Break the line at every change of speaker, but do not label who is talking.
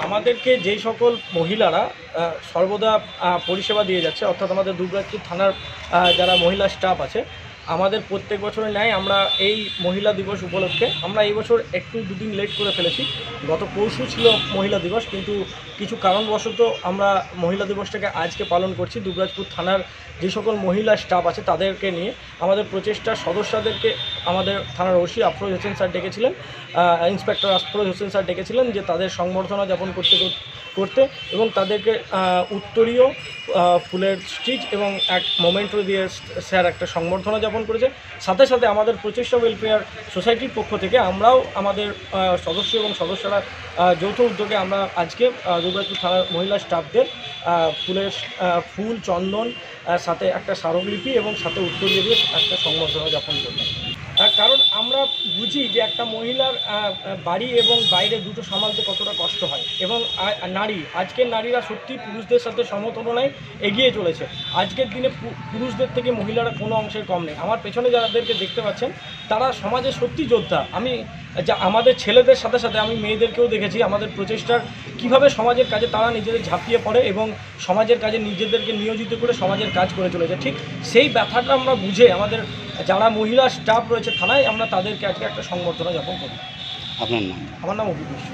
আমাদেরকে যেই সকল মহিলারা সর্বদা পরিষেবা দিয়ে যাচ্ছে, অর্থাৎ আমাদের দুবরাজপুর থানার যারা মহিলা স্টাফ আছে, আমাদের প্রত্যেক বছরের ন্যায় আমরা এই মহিলা দিবস উপলক্ষে আমরা এই বছর একটু দুদিন লেট করে ফেলেছি। গত পরশু ছিল মহিলা দিবস, কিন্তু কিছু কারণবশত আমরা মহিলা দিবসটাকে আজকে পালন করছি। দুবরাজপুর থানার যে সকল মহিলা স্টাফ আছে তাদেরকে নিয়ে আমাদের প্রচেষ্টার সদস্যদেরকে আমাদের থানার ওসি আফরোজ হোসেন স্যার ডেকেছিলেন, ইন্সপেক্টর আফরোজ হোসেন স্যার ডেকেছিলেন যে তাদের সংবর্ধনা যাপন করতে এবং তাদেরকে উত্তরীয় ফুলের স্টিচ এবং এক মোমেন্টো দিয়ে স্যার একটা সংবর্ধনা যাপন করেছে। সাথে সাথে আমাদের প্রচেষ্টা ওয়েলফেয়ার সোসাইটির পক্ষ থেকে আমরাও আমাদের সদস্য এবং সদস্যরা যৌথ উদ্যোগে আমরা আজকে দুবরাজপুর থানার মহিলা স্টাফদের ফুল চন্দন সাথে একটা স্মারকলিপি এবং সাথে উত্তরীয় দিয়ে একটা সংবর্ধনা যাপন করলাম। কারণ আমরা বুঝি যে একটা মহিলার বাড়ি এবং বাইরে দুটো সামালতে কতটা কষ্ট হয়, এবং আজকের নারীরা সত্যি পুরুষদের সাথে সমতুলনায় এগিয়ে চলেছে। আজকের দিনে পুরুষদের থেকে মহিলারা কোনো অংশের কম নেই। আমার পেছনে যাদেরকে দেখতে পাচ্ছেন তারা সমাজে সত্যি যোদ্ধা। আমি আমাদের ছেলেদের সাথে সাথে আমি মেয়েদেরকেও দেখেছি আমাদের প্রচেষ্টার কীভাবে সমাজের কাজে তারা নিজেদের ঝাঁপিয়ে পড়ে এবং সমাজের কাজে নিজেদেরকে নিয়োজিত করে সমাজের কাজ করে চলেছে। ঠিক সেই ব্যথাটা আমরা বুঝে আমাদের যারা মহিলা স্টাফ রয়েছে থানায় আমরা তাদেরকে আজকে একটা সংবর্ধনা যাপন করি।
আপনার নাম?
আমার নাম অভিক মিশ্র।